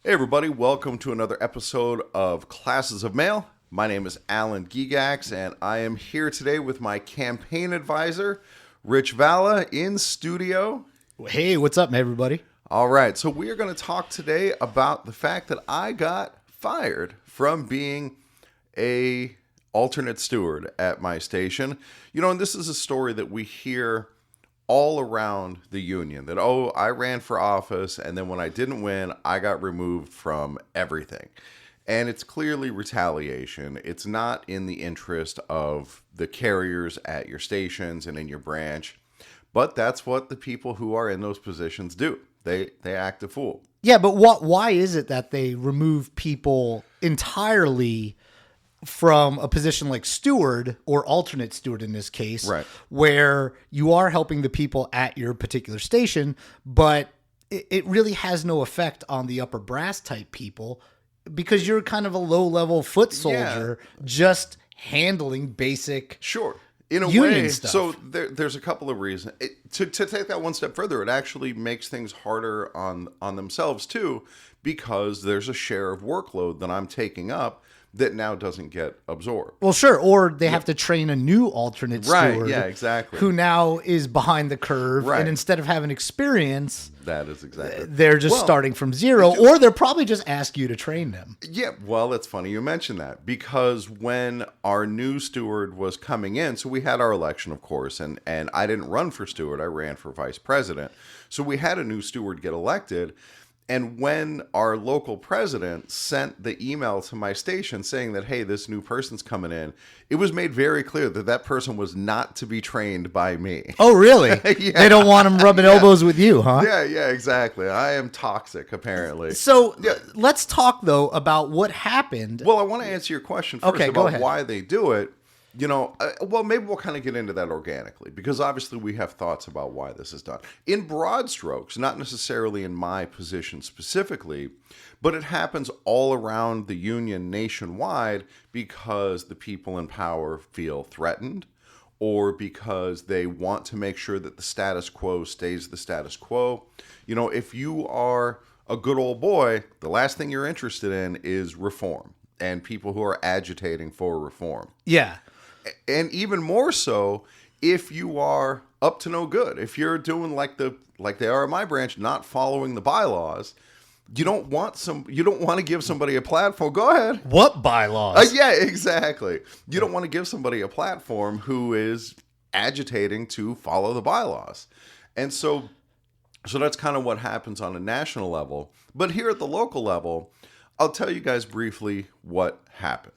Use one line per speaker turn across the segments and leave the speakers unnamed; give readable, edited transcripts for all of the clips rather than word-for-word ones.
Hey everybody, welcome to another episode of Classes of Mail. My name is Alan Gigax, and I am here today with my campaign advisor, Rich Valla, in studio.
Hey, what's up, everybody?
All right, so we are going to talk today about the fact that I got fired from being a alternate steward at my station. You know, and this is a story that we hear all around the union, that, oh, I ran for office, and then when I didn't win, I got removed from everything. And it's clearly retaliation. It's not in the interest of the carriers at your stations and in your branch, but that's what the people who are in those positions do. They act a fool.
Yeah, but why is it that they remove people entirely from a position like steward or alternate steward in this case,
right,
where you are helping the people at your particular station, but it really has no effect on the upper brass type people because you're kind of a low-level foot soldier just handling basic
in a
union
way
stuff.
So there's a couple of reasons. To take that one step further, it actually makes things harder on themselves too, because there's a share of workload that I'm taking up that now doesn't get absorbed.
Well, sure. Or they have to train a new alternate steward.
Right, yeah, exactly.
Who now is behind the curve.
Right.
And instead of having experience,
that is exactly.
They're just starting from zero, or they're probably just ask you to train them.
Yeah, well, it's funny you mentioned that, because when our new steward was coming in, so we had our election, of course, and I didn't run for steward, I ran for vice president. So we had a new steward get elected. And when our local president sent the email to my station saying that, hey, this new person's coming in, it was made very clear that that person was not to be trained by me.
Oh, really?
Yeah.
They don't want them rubbing elbows with you, huh?
Yeah, exactly. I am toxic, apparently.
So let's talk, though, about what happened.
Well, I want to answer your question first about why they do it. You know, well, maybe we'll kind of get into that organically, because obviously we have thoughts about why this is done. In broad strokes, not necessarily in my position specifically, but it happens all around the union nationwide because the people in power feel threatened, or because they want to make sure that the status quo stays the status quo. You know, if you are a good old boy, the last thing you're interested in is reform and people who are agitating for reform.
Yeah.
And even more so if you are up to no good. If you're doing like they are in my branch, not following the bylaws, you don't want to give somebody a platform. Go ahead.
What bylaws?
Yeah, exactly. You don't want to give somebody a platform who is agitating to follow the bylaws. And so that's kind of what happens on a national level. But here at the local level, I'll tell you guys briefly what happened.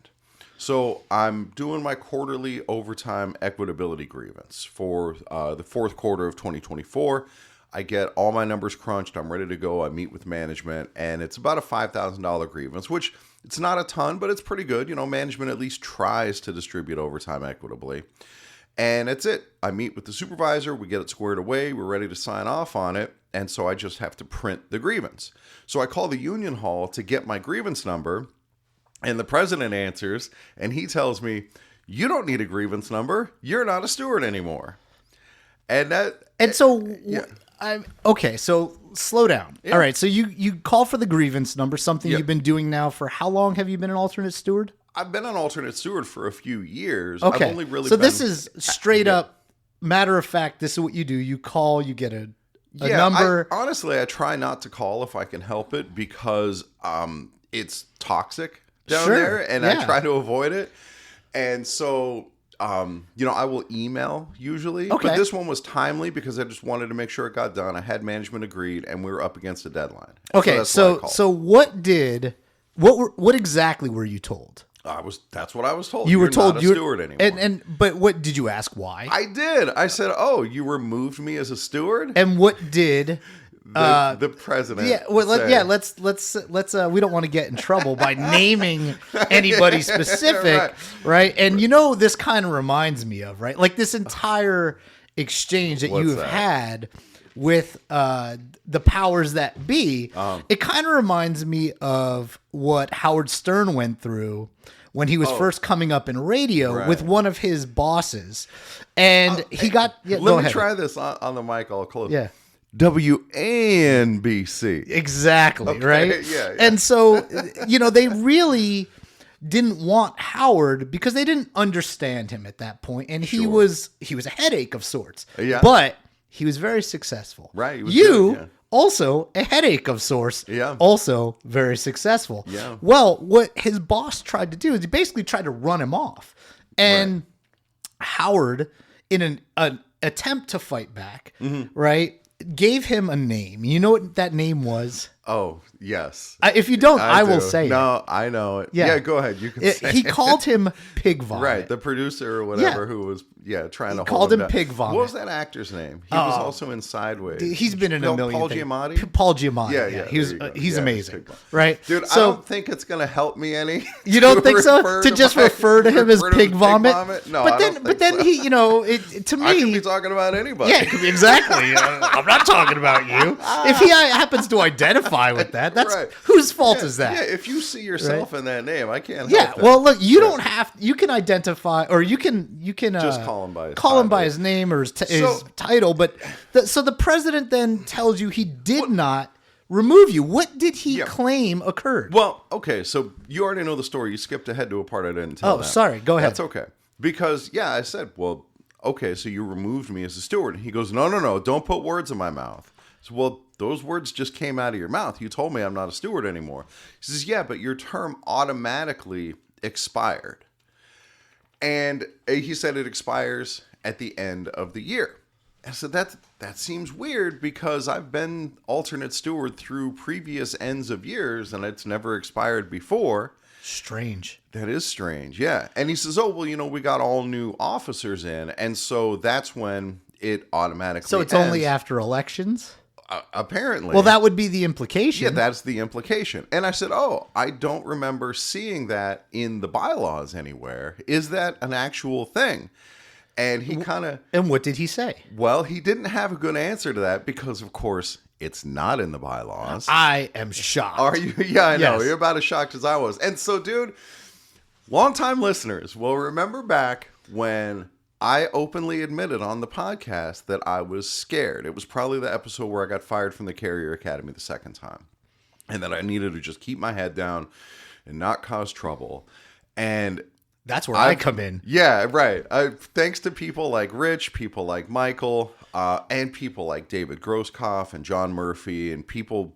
So I'm doing my quarterly overtime equitability grievance for the fourth quarter of 2024. I get all my numbers crunched. I'm ready to go. I meet with management, and it's about a $5,000 grievance, which it's not a ton, but it's pretty good. You know, management at least tries to distribute overtime equitably. And that's it. I meet with the supervisor. We get it squared away. We're ready to sign off on it. And so I just have to print the grievance. So I call the union hall to get my grievance number. And the president answers, and he tells me, "You don't need a grievance number. You're not a steward anymore."
So slow down. Yeah. All right, so you call for the grievance number, something you've been doing now for how long have you been an alternate steward?
I've been an alternate steward for a few years.
Okay.
I've only really
this is straight up, matter of fact, this is what you do. You call, you get a number.
Honestly, I try not to call if I can help it, because it's toxic down there, and I try to avoid it. And so, I will email usually. Okay. But this one was timely because I just wanted to make sure it got done. I had management agreed, and we were up against a deadline.
Okay, so what exactly were you told?
That's what I was told.
You were told
not a steward anymore.
But what did you ask? Why?
I did. I said, "Oh, you removed me as a steward."
And what did
the president?
Yeah. Well, let's. We don't want to get in trouble by naming anybody specific, right? And this kind of reminds me of like this entire exchange that you have had with the powers that be. It kind of reminds me of what Howard Stern went through when he was first coming up in radio with one of his bosses. And he got... Yeah,
let me try this on the mic all close.
Yeah.
WNBC.
Exactly,
Okay,
right?
yeah.
And so, they really didn't want Howard because they didn't understand him at that point, and he was a headache of sorts.
Yeah.
But he was very successful.
Right. He was
You
good, yeah.
also a headache of sorts.
Yeah.
Also very successful.
Yeah.
Well, what his boss tried to do is he basically tried to run him off, and Howard, in an attempt to fight back, right, gave him a name. You know what that name was?
Oh, yes.
If you don't, I will
do.
say it.
No, I know it. Yeah, go ahead. You can say
He
it.
called him Pig Vomit.
Right, the producer or whatever who was trying to hold
called him
down.
Pig Vomit.
What was that actor's name? He was also in Sideways.
He's been in a million
Paul
things.
Giamatti?
Paul Giamatti.
Yeah,
Yeah.
there you go.
He's
Yeah,
amazing.
Pig Vomit.
Right?
Dude,
So,
I don't think it's going to help me any.
you don't
to
think so?
refer
To just refer to him as
refer to
Pig
him
Vomit?
No,
but
I
then,
don't
but
think
then
so.
he, to me,
I could be talking about anybody.
yeah, it could be exactly. I'm not talking about you. If he happens to identify with that, that's
Right.
whose fault is that?
Yeah, if you see yourself in that name, I can't help
Yeah,
that.
well, look, you don't have. You can identify, or you can
Just call him by his
call him by
title.
his name or his
So-
title. But so the president then tells you he did not remove you. What did he claim occurred?
Well, okay, so you already know the story. You skipped ahead to a part I didn't tell.
Oh, sorry. Go ahead.
That's okay. Because, I said, well, okay, so you removed me as a steward. And he goes, no, don't put words in my mouth. So, well, those words just came out of your mouth. You told me I'm not a steward anymore. He says, yeah, but your term automatically expired. And he said it expires at the end of the year. And so that seems weird because I've been alternate steward through previous ends of years and it's never expired before.
Strange.
That is strange, yeah. And he says, oh, well, we got all new officers in. And so that's when it automatically
So it's
ends.
only after elections?
Apparently.
Well, that would be the implication.
Yeah, that's the implication. And I said, oh, I don't remember seeing that in the bylaws anywhere. Is that an actual thing? And he kind of...
And what did he say?
Well, he didn't have a good answer to that because, of course, it's not in the bylaws.
I am shocked.
Are you? Yeah, I know.
Yes.
You're about as shocked as I was. And so, dude, longtime listeners will remember back when I openly admitted on the podcast that I was scared. It was probably the episode where I got fired from the Carrier Academy the second time. And that I needed to just keep my head down and not cause trouble. And
that's where I come in.
yeah, right. Thanks to people like Rich, people like Michael, and people like David Grosskopf and John Murphy, and people,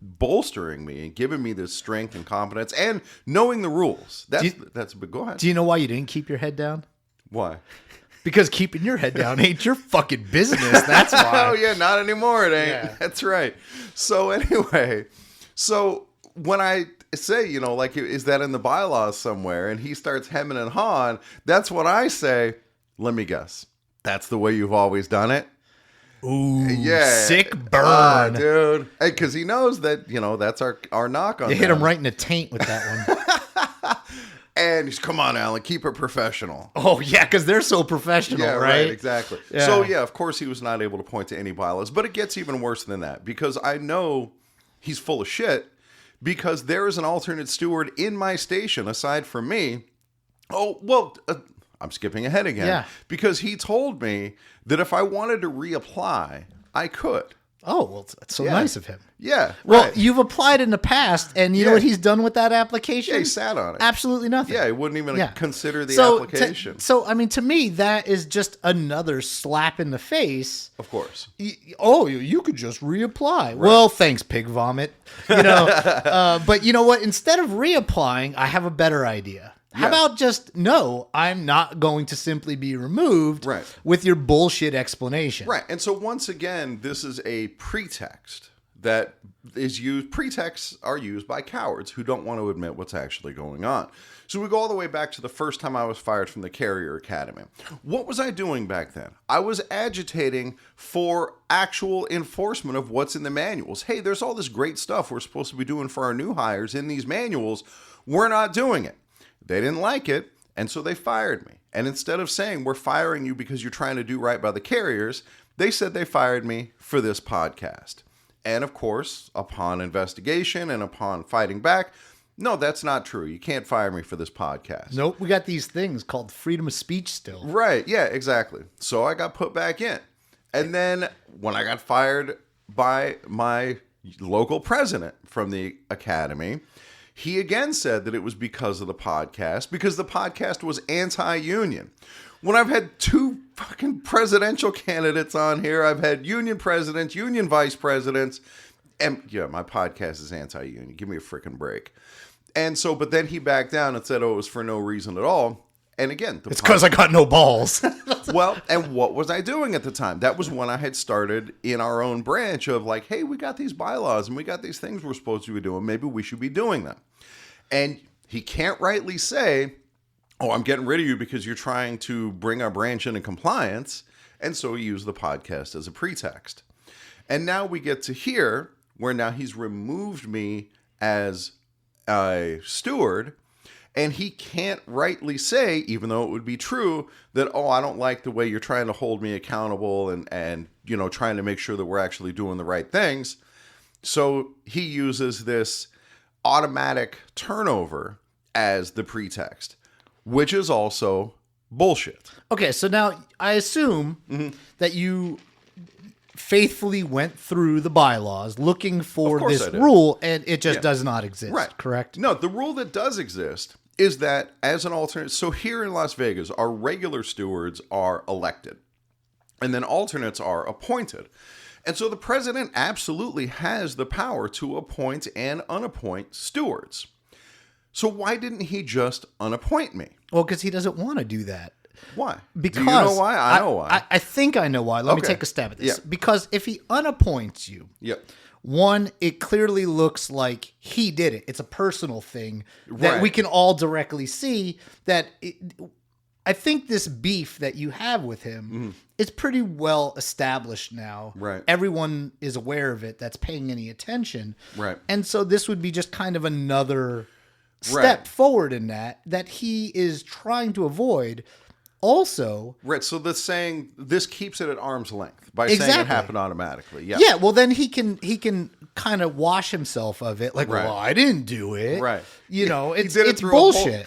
bolstering me and giving me this strength and confidence and knowing the rules. That's a big. Go ahead.
Do you know why you didn't keep your head down?
Why?
Because keeping your head down ain't your fucking business. That's why.
Oh yeah, not anymore. It ain't.
Yeah.
That's right. So anyway, when I say, is that in the bylaws somewhere? And he starts hemming and hawing. That's when I say, let me guess. That's the way you've always done it.
Ooh,
Yeah,
sick burn.
Dude. Hey, because he knows that that's our knock on.
You hit
them.
him right in the taint with that one.
And he's, come on, Alan, keep it professional.
Oh yeah, because they're so professional,
Yeah,
right?
exactly.
Yeah.
So yeah, of course he was not able to point to any bylaws, but it gets even worse than that because I know he's full of shit because there is an alternate steward in my station aside from me. Oh, well, I'm skipping ahead again.
Yeah.
Because he told me that if I wanted to reapply, I could.
Oh, well, that's so nice of him.
Yeah.
Well,
right.
you've applied in the past, and you know what he's done with that application?
Yeah, he sat on it.
Absolutely nothing.
Yeah, he wouldn't even consider the
So,
application.
I mean, to me, that is just another slap in the face.
Of course.
You could just reapply. Right. Well, thanks, Pig Vomit. But you know what? Instead of reapplying, I have a better idea. How about just, no, I'm not going to simply be removed with your bullshit explanation.
Right. And so once again, this is a pretext that is used. Pretexts are used by cowards who don't want to admit what's actually going on. So we go all the way back to the first time I was fired from the Carrier Academy. What was I doing back then? I was agitating for actual enforcement of what's in the manuals. Hey, there's all this great stuff we're supposed to be doing for our new hires in these manuals. We're not doing it. They didn't like it, and so they fired me. And instead of saying, we're firing you because you're trying to do right by the carriers, they said they fired me for this podcast. And of course, upon investigation and upon fighting back, no, that's not true. You can't fire me for this podcast.
Nope, we got these things called freedom of speech still.
Right, yeah, exactly. So I got put back in. And then when I got fired by my local president from the academy, he again said that it was because of the podcast, because the podcast was anti-union. When I've had 2 fucking presidential candidates on here, I've had union presidents, union vice presidents, and yeah, my podcast is anti-union. Give me a freaking break. And so, but then he backed down and said, oh, it was for no reason at all. And again,
it's because I got no balls.
Well, and what was I doing at the time? That was when I had started in our own branch of like, hey, we got these bylaws and we got these things we're supposed to be doing. Maybe we should be doing them. And he can't rightly say, oh, I'm getting rid of you because you're trying to bring our branch into compliance. And so he used the podcast as a pretext. And now we get to here where now he's removed me as a steward. And he can't rightly say, even though it would be true, that, oh, I don't like the way you're trying to hold me accountable and you know, trying to make sure that we're actually doing the right things. So he uses this automatic turnover as the pretext, which is also bullshit.
Okay, so now I assume that you faithfully went through the bylaws looking for this rule, and it just does not exist,
right?
Correct?
No, the rule that does exist is that as an alternate, so here in Las Vegas, our regular stewards are elected, and then alternates are appointed. And so the president absolutely has the power to appoint and unappoint stewards. So why didn't he just unappoint me?
Well, because he doesn't want to do that.
Why?
Because
do you know why? I know why.
I think I know why. Let me take a stab at this.
Yeah.
Because if he unappoints you, one, it clearly looks like he did it. It's a personal thing that we can all directly see that I think this beef that you have with him is pretty well established now.
Right.
Everyone is aware of it that's paying any attention.
Right.
And so this would be just kind of another step forward in that he is trying to avoid. Also,
right. So this keeps it at arm's length by saying it happened automatically. Yeah.
Yeah. Well, then he can kind of wash himself of it. Like, well, I didn't do it.
Right.
You know, it's bullshit.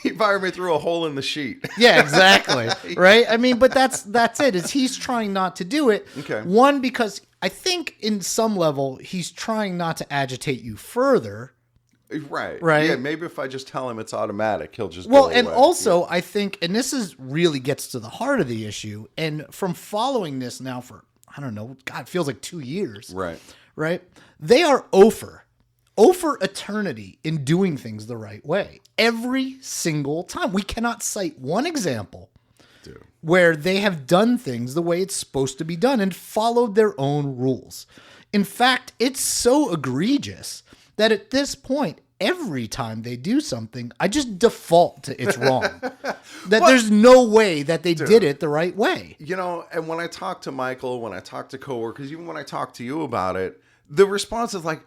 He fired me through a hole in the sheet.
Yeah, exactly. Right. I mean, but that's it. Is he's trying not to do it.
Okay.
One, because I think in some level he's trying not to agitate you further.
Right.
Right.
Yeah, maybe if I just tell him it's automatic, he'll just go away.
And also I think, and this really gets to the heart of the issue, and from following this now for, I don't know, God, it feels like 2 years.
Right.
Right? They are over eternity in doing things the right way. Every single time. We cannot cite one example where they have done things the way it's supposed to be done and followed their own rules. In fact, it's so egregious that at this point, every time they do something, I just default to it's wrong. There's no way that they did it the right way.
You know, and when I talk to Michael, when I talk to coworkers, even when I talk to you about it, the response is like,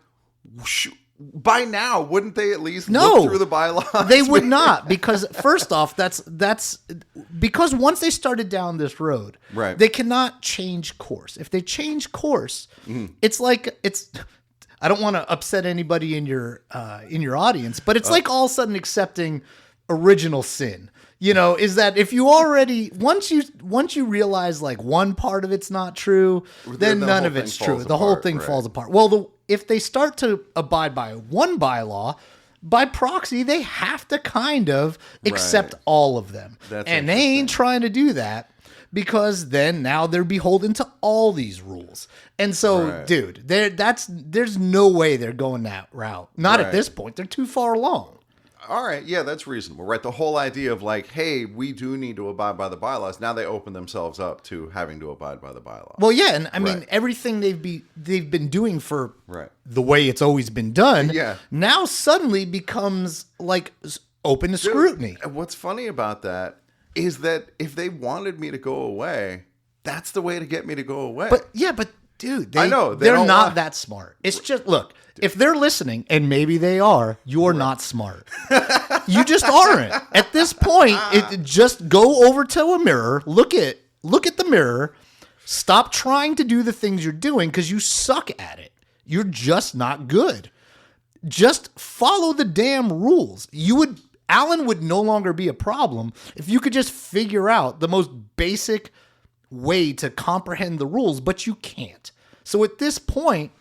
by now, wouldn't they at least look through the bylaws?
They would not, because first off, that's because once they started down this road, they cannot change course. If they change course, it's like I don't want to upset anybody in your audience, but it's like all of a sudden accepting original sin. You know, is that if you already once you realize like one part of it's not true, then none of it's true. The whole thing falls apart. Well, if they start to abide by one bylaw, by proxy, they have to kind of accept all of them. And they ain't trying to do that. Because then now they're beholden to all these rules. And so, dude, there's no way they're going that route. Not at this point. They're too far along.
All right. Yeah, that's reasonable, right? The whole idea of like, hey, we do need to abide by the bylaws. Now they open themselves up to having to abide by the bylaws.
Well, yeah. And I mean, everything they've been doing for the way it's always been done now suddenly becomes like open to scrutiny.
And what's funny about that is that if they wanted me to go away, that's the way to get me to go away.
But dude,
I know
they're not that smart. It's just, look, if they're listening, and maybe they are, you're not smart. You just aren't. At this point, just go over to a mirror, look at the mirror, stop trying to do the things you're doing because you suck at it. You're just not good. Just follow the damn rules. Alan would no longer be a problem if you could just figure out the most basic way to comprehend the rules, but you can't. So at this point,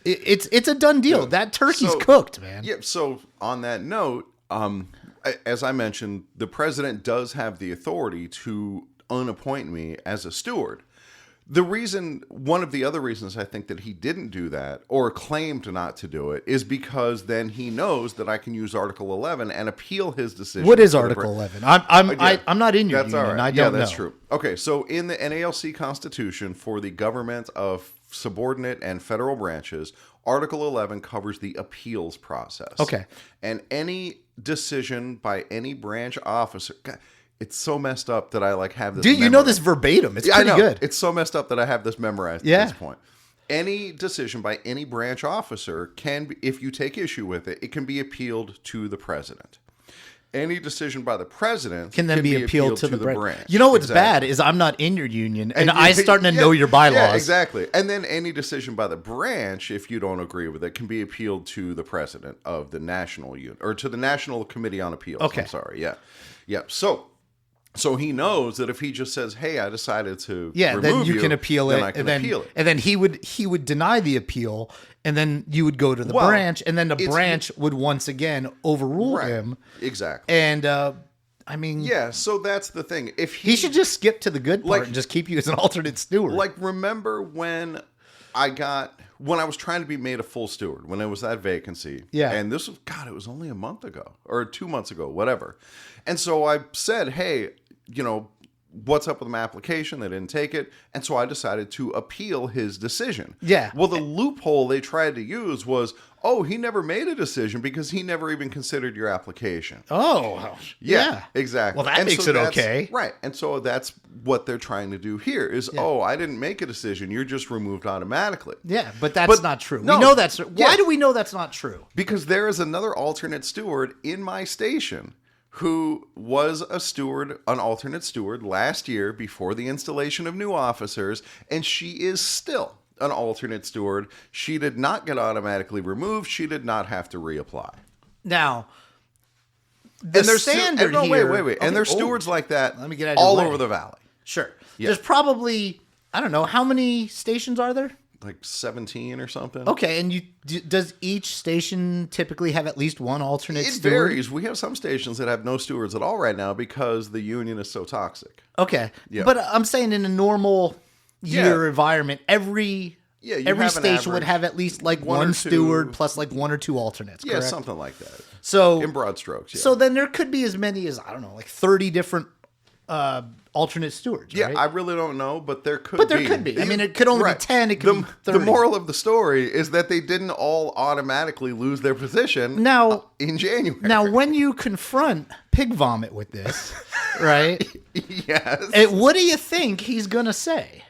it's a done deal.
Yeah.
That turkey's cooked, man.
Yeah. So on that note, as I mentioned, the president does have the authority to unappoint me as a steward. One of the other reasons I think that he didn't do that or claimed not to do it is because then he knows that I can use Article 11 and appeal his decision.
What is Article 11? I'm not in your
That's
union.
all right.
I don't know.
That's true. Okay, so in the NALC Constitution for the government of subordinate and federal branches, Article 11 covers the appeals process.
Okay.
And any decision by any branch officer... God, it's so messed up that I have this.
Dude, you know this verbatim. It's pretty good.
It's so messed up that I have this memorized at this point. Any decision by any branch officer can be, if you take issue with it, it can be appealed to the president. Any decision by the president
can then be appealed to the branch. You know what's bad is I'm not in your union, and I'm starting to know your bylaws.
Yeah, exactly. And then any decision by the branch, if you don't agree with it, can be appealed to the president of the national unit or to the National Committee on Appeals.
Okay.
I'm sorry. Yeah. Yeah. So he knows that if he just says, "Hey, I decided to remove
then you can appeal
then
it,
I can appeal it."
And then he would deny the appeal, and then you would go to the branch, and then the branch would once again overrule him.
Exactly.
And I mean,
yeah. So that's the thing. If
he should just skip to the good part and just keep you as an alternate steward.
Remember when I was trying to be made a full steward, when there was that vacancy.
Yeah.
And this was, God, it was only a month ago or 2 months ago, whatever. And so I said, hey, what's up with my application? They didn't take it. And so I decided to appeal his decision.
Yeah.
Well, the loophole they tried to use was, he never made a decision because he never even considered your application.
Oh,
yeah. Exactly.
Well, that makes it okay.
Right. And so that's what they're trying to do here is, I didn't make a decision. You're just removed automatically.
Yeah, but that's not true.
No,
we know that's why do we know that's not true?
Because there is another alternate steward in my station who was an alternate steward last year before the installation of new officers, and she is still an alternate steward. She did not get automatically removed. She did not have to reapply.
Now, there's standard here.
Wait. Okay. And there's stewards like that
Let me get
all over the valley.
Sure.
Yeah.
There's probably, I don't know, how many stations are there?
Like 17 or something.
Okay, and does each station typically have at least one alternate steward?
It varies. We have some stations that have no stewards at all right now because the union is so toxic.
Okay, but I'm saying in a normal year environment, every station would have at least one steward plus 1 or 2 alternates.
Yeah,
correct?
something like that.
So
in broad strokes. Yeah.
So then there could be as many as 30 different alternate stewards.
Yeah,
right?
I really don't know, but there could be.
But there could be. I mean, it could only be 10. It could be 30.
The moral of the story is that they didn't all automatically lose their position in January.
Now, when you confront Pig Vomit with this, right?
Yes.
What do you think he's going to say?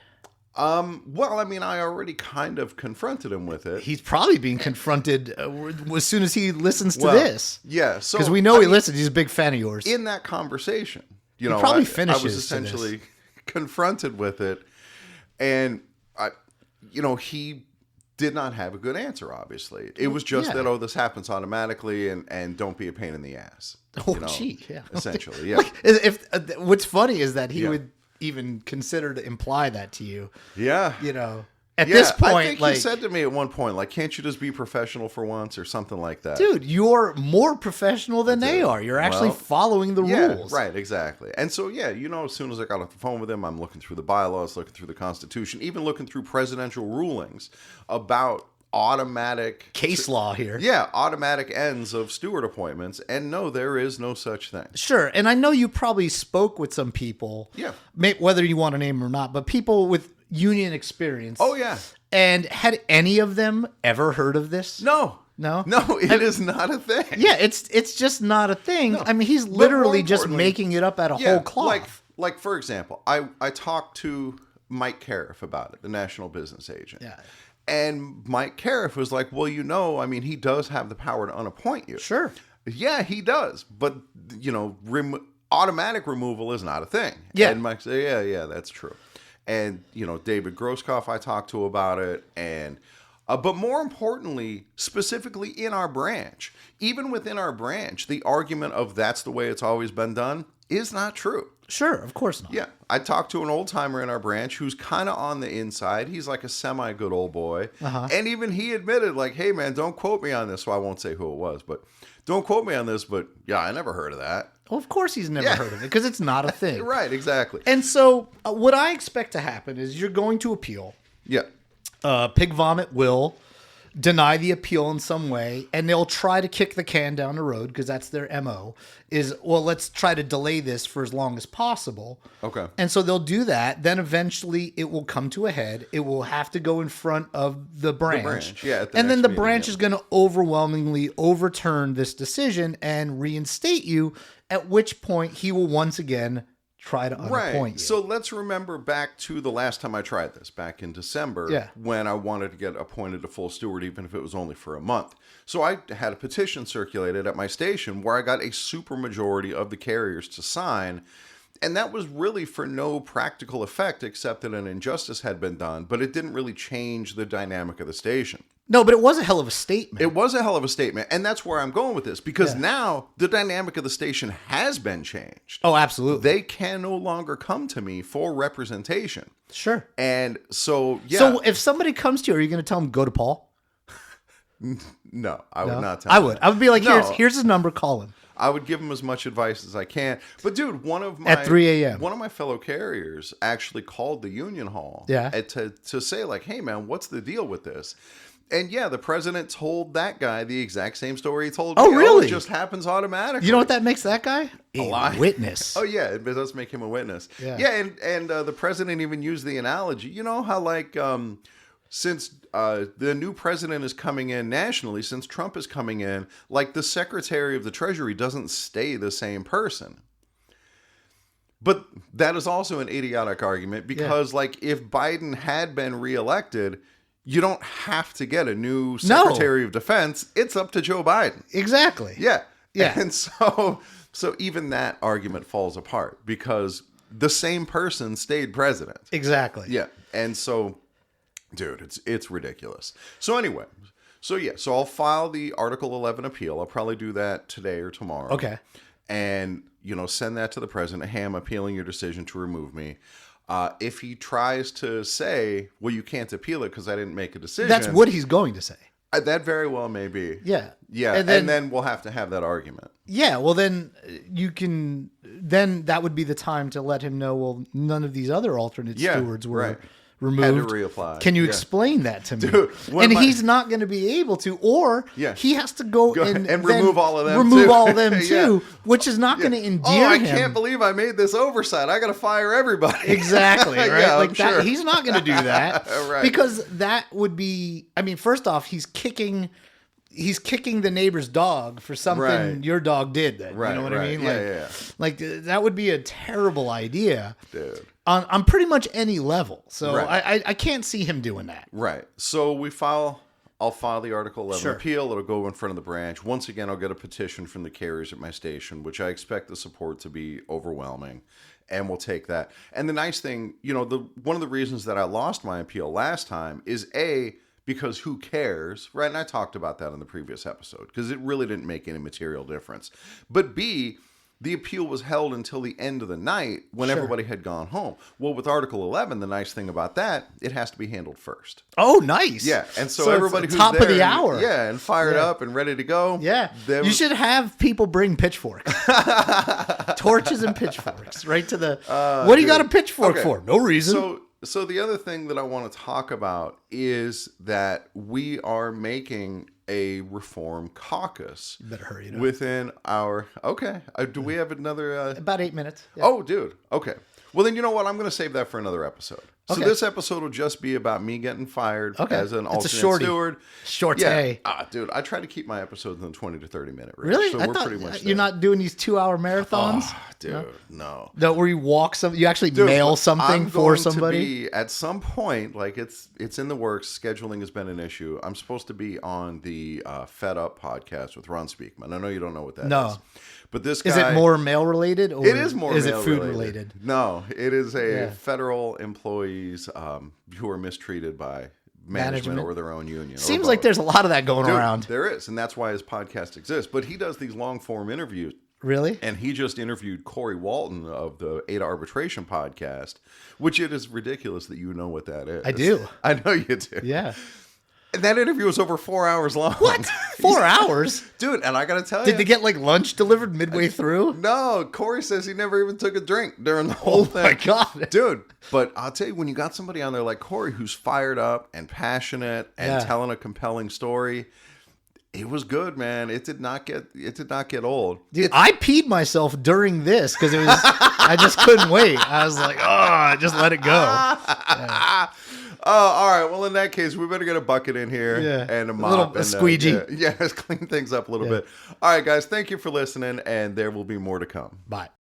Well, I mean, I already kind of confronted him with it.
He's probably being confronted as soon as he listens to this.
Yeah. So
because we know he listens. He's a big fan of yours.
In that conversation,
he probably finishes.
I was essentially confronted with it, and he did not have a good answer. Obviously, it was just that this happens automatically, and don't be a pain in the ass. Essentially, yeah.
What's funny is that he would even consider to imply that to you.
Yeah.
At this point,
I think he said to me at one point, can't you just be professional for once or something like that?
Dude, you're more professional than they are. You're actually following the rules.
Right, exactly. And so, as soon as I got off the phone with him, I'm looking through the bylaws, looking through the Constitution, even looking through presidential rulings about automatic
case law here.
Yeah, automatic ends of steward appointments. And no, there is no such thing.
Sure. And I know you probably spoke with some people.
Yeah.
Whether you want to name them or not, but people with union experience.
Oh, yeah.
And had any of them ever heard of this?
No.
No?
No, it is not a thing.
Yeah, it's just not a thing. No. I mean, he's literally just making it up out of whole cloth.
Like, for example, I talked to Mike Cariff about it, the national business agent.
Yeah.
And Mike Cariff was like, well, he does have the power to unappoint you.
Sure.
Yeah, he does. But, automatic removal is not a thing.
Yeah.
And Mike said, yeah, that's true. And, David Grosskopf, I talked to about it. And, but more importantly, specifically in our branch, even within our branch, the argument of that's the way it's always been done is not true.
Sure, of course not.
Yeah, I talked to an old timer in our branch who's kind of on the inside. He's like a semi good old boy. And even he admitted, like, hey, man, don't quote me on this. So I won't say who it was, but don't quote me on this. But yeah, I never heard of that.
Well, of course he's never heard of it because it's not a thing.
Right, exactly.
And so what I expect to happen is you're going to appeal.
Yeah.
Pig Vomit will deny the appeal in some way, and they'll try to kick the can down the road because that's their MO is, well, let's try to delay this for as long as possible.
Okay.
And so they'll do that. Then eventually it will come to a head. It will have to go in front of the branch.
Yeah.
And then the branch is going to overwhelmingly overturn this decision and reinstate you, at which point he will once again try to unappoint you.
So let's remember back to the last time I tried this, back in December, when I wanted to get appointed a full steward, even if it was only for a month. So I had a petition circulated at my station where I got a supermajority of the carriers to sign. And that was really for no practical effect except that an injustice had been done, but it didn't really change the dynamic of the station.
No, but it was a hell of a statement.
It was a hell of a statement. And that's where I'm going with this, because now the dynamic of the station has been changed.
Oh, absolutely.
They can no longer come to me for representation.
Sure.
And so, yeah.
So if somebody comes to you, are you going to tell them, go to Paul?
No, I would not tell
I
him
would.
that.
I would be like,
No.
here's his number, call him.
I would give him as much advice as I can. But dude,
at 3 a.m.
one of my fellow carriers actually called the union hall to say, like, hey man, what's the deal with this? And yeah, the president told that guy the exact same story he told me.
Oh, really?
It just happens automatically.
You know what that makes that guy? A witness.
Oh yeah, it does make him a witness.
Yeah,
and the president even used the analogy. You know how, like, since the new president is coming in nationally, since Trump is coming in, like, the Secretary of the Treasury doesn't stay the same person. But that is also an idiotic argument because, like, if Biden had been reelected, you don't have to get a new Secretary of Defense. It's up to Joe Biden.
Exactly.
Yeah.
Yeah.
And so even that argument falls apart because the same person stayed president.
Exactly.
Yeah. And so, dude, it's ridiculous. So anyway, so I'll file the Article 11 appeal. I'll probably do that today or tomorrow.
Okay.
And, send that to the president. Hey, I'm appealing your decision to remove me. If he tries to say, well, you can't appeal it because I didn't make a decision.
That's what he's going to say.
That very well may be.
Yeah.
Yeah. And then we'll have to have that argument.
Yeah. Well, then then that would be the time to let him know, well, none of these other alternate stewards were removed.
Had to reapply.
Can you explain that to me?
Dude,
and he's not going to be able to, or he has to go and
remove all of them
remove
too.
all of them too, which is not going to endear him.
I can't believe I made this oversight. I got to fire everybody.
Exactly. Right.
Yeah,
like
I'm
that.
sure.
He's not going to do that.
Right.
Because that would be, I mean, first off, he's kicking the neighbor's dog for something your dog did. Then,
right,
you know what I mean?
Yeah,
like that would be a terrible idea.
Dude.
On pretty much any level. So I can't see him doing that.
Right. So I'll file the Article 11 appeal. It'll go in front of the branch. Once again, I'll get a petition from the carriers at my station, which I expect the support to be overwhelming. And we'll take that. And the nice thing, one of the reasons that I lost my appeal last time is because who cares, right? And I talked about that in the previous episode because it really didn't make any material difference. But B, the appeal was held until the end of the night when everybody had gone home. Well, with Article 11, the nice thing about that, it has to be handled first.
Oh, nice.
Yeah, and so everybody who's
top
there,
of the hour.
Yeah, and fired up and ready to go.
Yeah, you should have people bring pitchforks, torches and pitchforks, right to the. What do you got a pitchfork for? No reason.
So the other thing that I want to talk about is that we are making a reform caucus.
You better hurry it up.
Within our... Okay. Do we have another...
About 8 minutes. Yeah.
Oh, dude. Okay. Well, then you know what? I'm going to save that for another episode. So this episode will just be about me getting fired as an alternate steward.
Short
Dude, I try to keep my episodes in the 20 to 30 minute range.
Really?
So
I
we're
thought
pretty much
you're not doing these 2-hour marathons?
Oh, dude, no.
No, where you walk you actually mail something for somebody?
I'm going to be, at some point, like it's in the works, scheduling has been an issue. I'm supposed to be on the Fed Up podcast with Ron Speakman. I know you don't know what that is. But this guy...
Is it more mail related? Or
it is more
is
mail
it food
related? No, it is federal employees who are mistreated by management or their own union.
Seems like there's a lot of that going around.
There is, and that's why his podcast exists. But he does these long form interviews.
Really?
And he just interviewed Corey Walton of the Ada Arbitration podcast, which it is ridiculous that you know what that is.
I do.
I know you do.
Yeah.
And that interview was over 4 hours long.
What? 4 hours?
Dude, and I got to tell you.
Did they get like lunch delivered midway through?
No, Corey says he never even took a drink during the whole thing.
Oh my God.
Dude, but I'll tell you, when you got somebody on there like Corey who's fired up and passionate and telling a compelling story, it was good, man. It did not get old.
Dude, I peed myself during this because it was I just couldn't wait. I was like, I just let it go. Yeah.
Oh, all right. Well, in that case, we better get a bucket in here and a mop.
A squeegee.
Yeah, let's clean things up a little bit. All right, guys. Thank you for listening, and there will be more to come.
Bye.